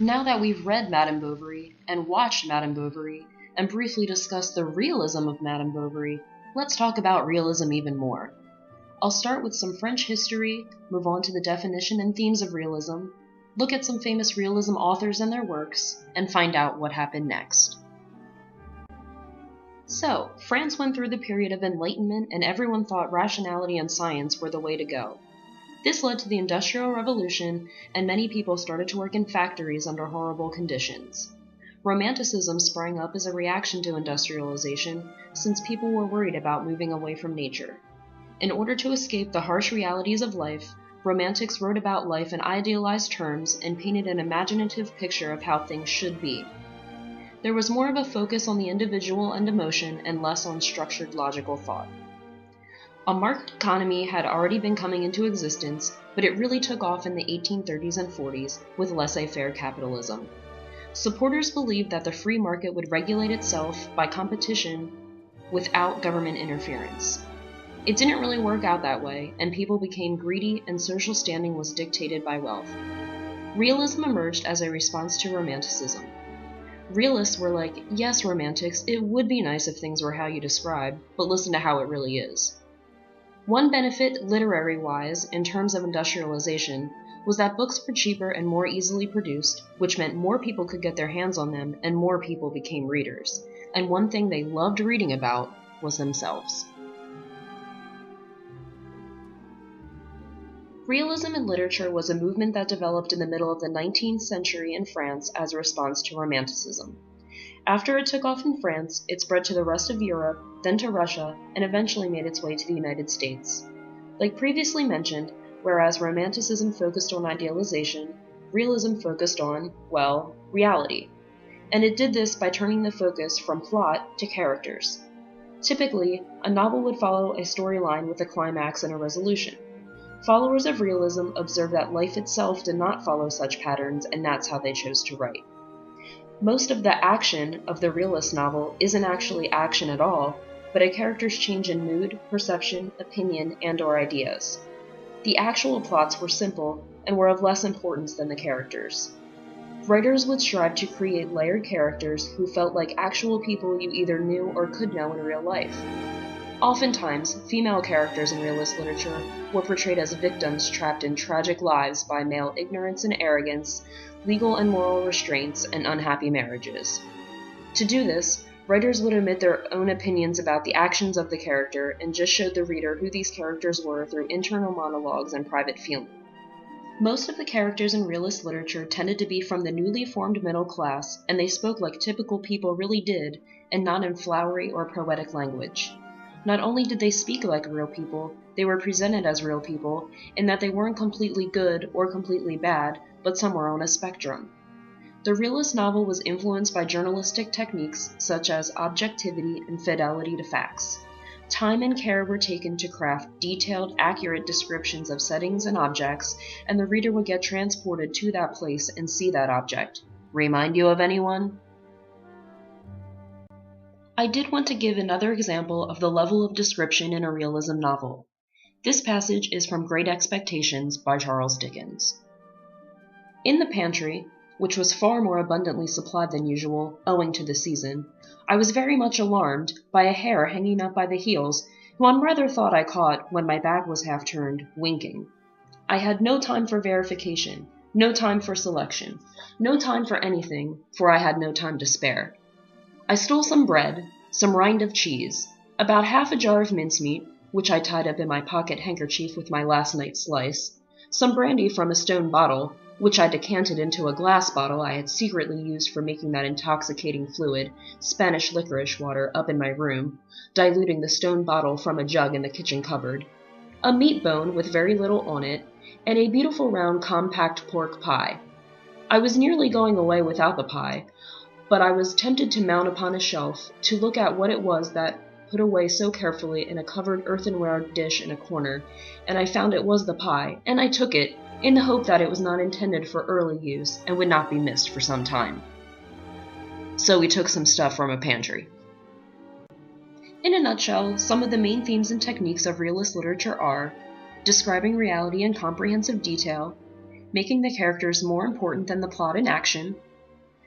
Now that we've read Madame Bovary and watched Madame Bovary and briefly discussed the realism of Madame Bovary, let's talk about realism even more. I'll start with some French history, move on to the definition and themes of realism, look at some famous realism authors and their works, and find out what happened next. So, France went through the period of Enlightenment and everyone thought rationality and science were the way to go. This led to the Industrial Revolution, and many people started to work in factories under horrible conditions. Romanticism sprang up as a reaction to industrialization, since people were worried about moving away from nature. In order to escape the harsh realities of life, Romantics wrote about life in idealized terms and painted an imaginative picture of how things should be. There was more of a focus on the individual and emotion and less on structured logical thought. A market economy had already been coming into existence, but it really took off in the 1830s and 40s with laissez-faire capitalism. Supporters believed that the free market would regulate itself by competition without government interference. It didn't really work out that way, and people became greedy and social standing was dictated by wealth. Realism emerged as a response to Romanticism. Realists were like, yes, Romantics, it would be nice if things were how you describe, but listen to how it really is. One benefit, literary-wise, in terms of industrialization, was that books were cheaper and more easily produced, which meant more people could get their hands on them and more people became readers. And one thing they loved reading about was themselves. Realism in literature was a movement that developed in the middle of the 19th century in France as a response to Romanticism. After it took off in France, it spread to the rest of Europe, then to Russia, and eventually made its way to the United States. Like previously mentioned, whereas Romanticism focused on idealization, realism focused on, well, reality. And it did this by turning the focus from plot to characters. Typically, a novel would follow a storyline with a climax and a resolution. Followers of realism observed that life itself did not follow such patterns, and that's how they chose to write. Most of the action of the realist novel isn't actually action at all, but a character's change in mood, perception, opinion, and/or ideas. The actual plots were simple and were of less importance than the characters. Writers would strive to create layered characters who felt like actual people you either knew or could know in real life. Oftentimes, female characters in realist literature were portrayed as victims trapped in tragic lives by male ignorance and arrogance, legal and moral restraints, and unhappy marriages. To do this, writers would omit their own opinions about the actions of the character and just showed the reader who these characters were through internal monologues and private feeling. Most of the characters in realist literature tended to be from the newly formed middle class, and they spoke like typical people really did, and not in flowery or poetic language. Not only did they speak like real people, they were presented as real people, in that they weren't completely good or completely bad, but somewhere on a spectrum. The realist novel was influenced by journalistic techniques such as objectivity and fidelity to facts. Time and care were taken to craft detailed, accurate descriptions of settings and objects, and the reader would get transported to that place and see that object. Remind you of anyone? I did want to give another example of the level of description in a realism novel. This passage is from Great Expectations by Charles Dickens. In the pantry, which was far more abundantly supplied than usual, owing to the season, I was very much alarmed by a hare hanging up by the heels, who one rather thought I caught when my back was half turned, winking. I had no time for verification, no time for selection, no time for anything, for I had no time to spare. I stole some bread, some rind of cheese, about half a jar of mincemeat, which I tied up in my pocket handkerchief with my last night's slice, some brandy from a stone bottle, which I decanted into a glass bottle I had secretly used for making that intoxicating fluid, Spanish licorice water, up in my room, diluting the stone bottle from a jug in the kitchen cupboard, a meat bone with very little on it, and a beautiful round compact pork pie. I was nearly going away without the pie, but I was tempted to mount upon a shelf to look at what it was that put away so carefully in a covered earthenware dish in a corner, and I found it was the pie, and I took it, in the hope that it was not intended for early use and would not be missed for some time. So we took some stuff from a pantry. In a nutshell, some of the main themes and techniques of realist literature are describing reality in comprehensive detail, making the characters more important than the plot and action,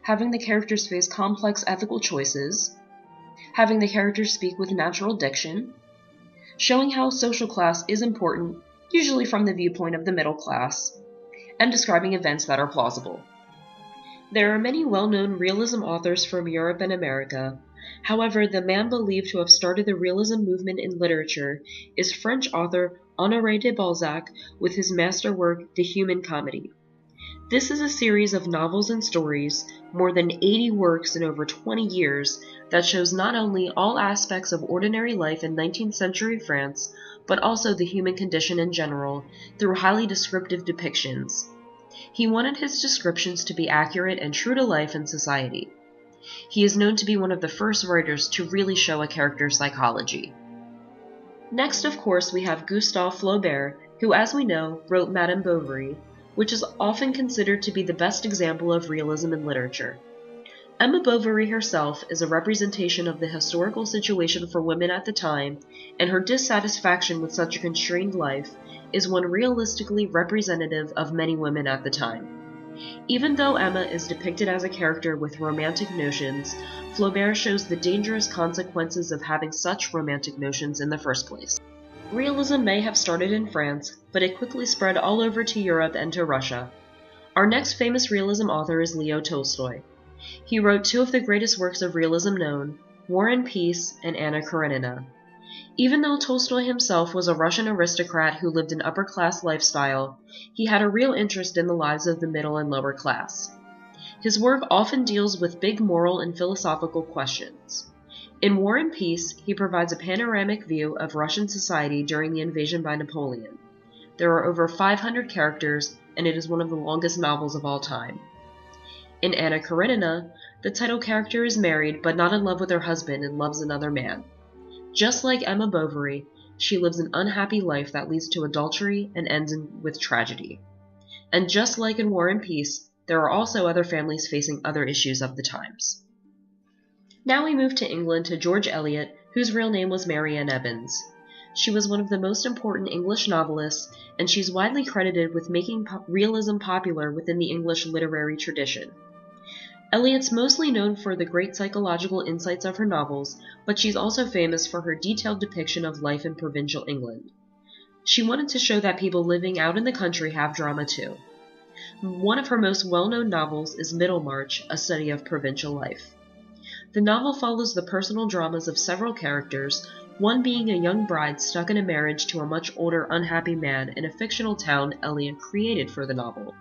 having the characters face complex ethical choices, having the characters speak with natural diction, showing how social class is important, usually from the viewpoint of the middle class, and describing events that are plausible. There are many well-known realism authors from Europe and America. However, the man believed to have started the realism movement in literature is French author Honoré de Balzac with his masterwork The Human Comedy. This is a series of novels and stories, more than 80 works in over 20 years, that shows not only all aspects of ordinary life in 19th century France, but also the human condition in general, through highly descriptive depictions. He wanted his descriptions to be accurate and true to life and society. He is known to be one of the first writers to really show a character's psychology. Next, of course, we have Gustave Flaubert, who, as we know, wrote Madame Bovary, which is often considered to be the best example of realism in literature. Emma Bovary herself is a representation of the historical situation for women at the time, and her dissatisfaction with such a constrained life is one realistically representative of many women at the time. Even though Emma is depicted as a character with romantic notions, Flaubert shows the dangerous consequences of having such romantic notions in the first place. Realism may have started in France, but it quickly spread all over to Europe and to Russia. Our next famous realism author is Leo Tolstoy. He wrote two of the greatest works of realism known, War and Peace and Anna Karenina. Even though Tolstoy himself was a Russian aristocrat who lived an upper-class lifestyle, he had a real interest in the lives of the middle and lower class. His work often deals with big moral and philosophical questions. In War and Peace, he provides a panoramic view of Russian society during the invasion by Napoleon. There are over 500 characters, and it is one of the longest novels of all time. In Anna Karenina, the title character is married but not in love with her husband and loves another man. Just like Emma Bovary, she lives an unhappy life that leads to adultery and ends with tragedy. And just like in War and Peace, there are also other families facing other issues of the times. Now we move to England to George Eliot, whose real name was Mary Ann Evans. She was one of the most important English novelists, and she's widely credited with making realism popular within the English literary tradition. Eliot's mostly known for the great psychological insights of her novels, but she's also famous for her detailed depiction of life in provincial England. She wanted to show that people living out in the country have drama too. One of her most well-known novels is Middlemarch, a study of provincial life. The novel follows the personal dramas of several characters, one being a young bride stuck in a marriage to a much older, unhappy man in a fictional town Eliot created for the novel.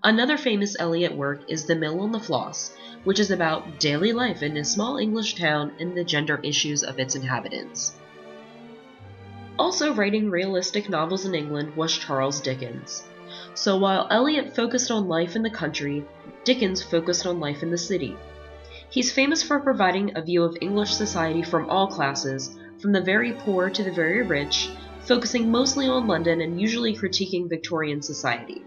Another famous Eliot work is The Mill on the Floss, which is about daily life in a small English town and the gender issues of its inhabitants. Also writing realistic novels in England was Charles Dickens. So while Eliot focused on life in the country, Dickens focused on life in the city. He's famous for providing a view of English society from all classes, from the very poor to the very rich, focusing mostly on London and usually critiquing Victorian society.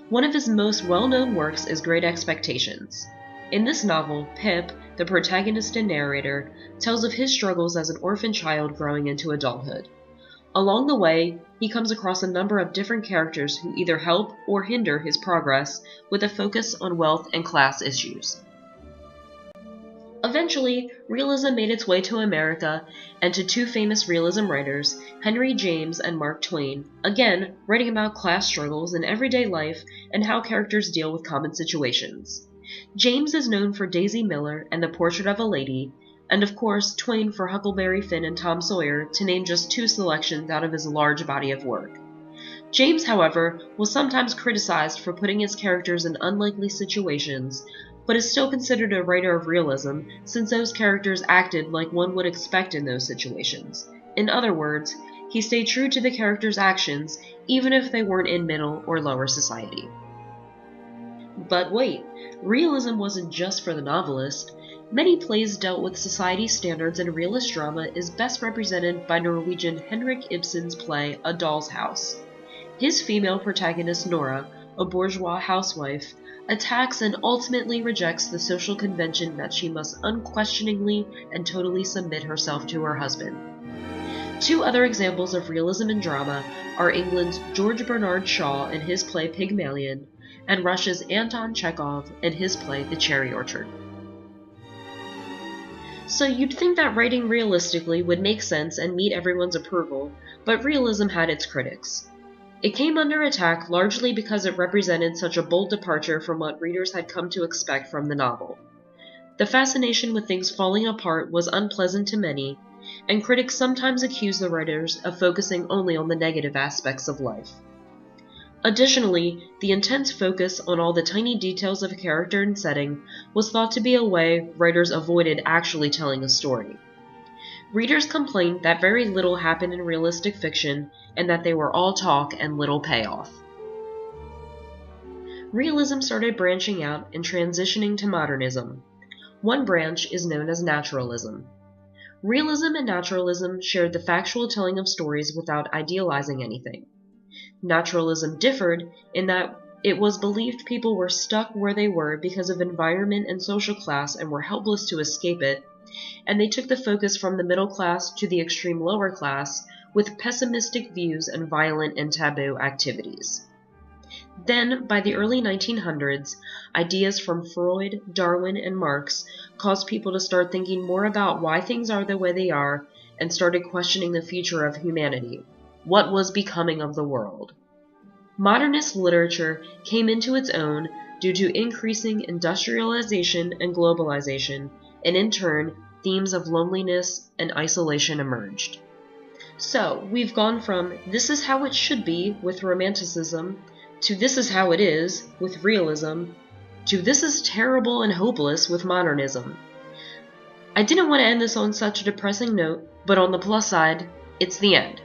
One of his most well-known works is Great Expectations. In this novel, Pip, the protagonist and narrator, tells of his struggles as an orphan child growing into adulthood. Along the way, he comes across a number of different characters who either help or hinder his progress, with a focus on wealth and class issues. Eventually, realism made its way to America and to two famous realism writers, Henry James and Mark Twain, again writing about class struggles in everyday life and how characters deal with common situations. James is known for Daisy Miller and The Portrait of a Lady, and of course Twain for Huckleberry Finn and Tom Sawyer, to name just two selections out of his large body of work. James, however, was sometimes criticized for putting his characters in unlikely situations, but is still considered a writer of realism since those characters acted like one would expect in those situations. In other words, he stayed true to the characters' actions even if they weren't in middle or lower society. But wait, realism wasn't just for the novelist. Many plays dealt with society standards, and realist drama is best represented by Norwegian Henrik Ibsen's play A Doll's House. His female protagonist Nora, a bourgeois housewife, attacks and ultimately rejects the social convention that she must unquestioningly and totally submit herself to her husband. Two other examples of realism in drama are England's George Bernard Shaw in his play Pygmalion, and Russia's Anton Chekhov in his play The Cherry Orchard. So you'd think that writing realistically would make sense and meet everyone's approval, but realism had its critics. It came under attack largely because it represented such a bold departure from what readers had come to expect from the novel. The fascination with things falling apart was unpleasant to many, and critics sometimes accused the writers of focusing only on the negative aspects of life. Additionally, the intense focus on all the tiny details of a character and setting was thought to be a way writers avoided actually telling a story. Readers complained that very little happened in realistic fiction and that they were all talk and little payoff. Realism started branching out and transitioning to modernism. One branch is known as naturalism. Realism and naturalism shared the factual telling of stories without idealizing anything. Naturalism differed in that it was believed people were stuck where they were because of environment and social class and were helpless to escape it, and they took the focus from the middle class to the extreme lower class with pessimistic views and violent and taboo activities. Then, by the early 1900s, ideas from Freud, Darwin, and Marx caused people to start thinking more about why things are the way they are and started questioning the future of humanity. What was becoming of the world? Modernist literature came into its own due to increasing industrialization and globalization, and in turn, themes of loneliness and isolation emerged. So, we've gone from this is how it should be with Romanticism, to this is how it is with realism, to this is terrible and hopeless with modernism. I didn't want to end this on such a depressing note, but on the plus side, it's the end.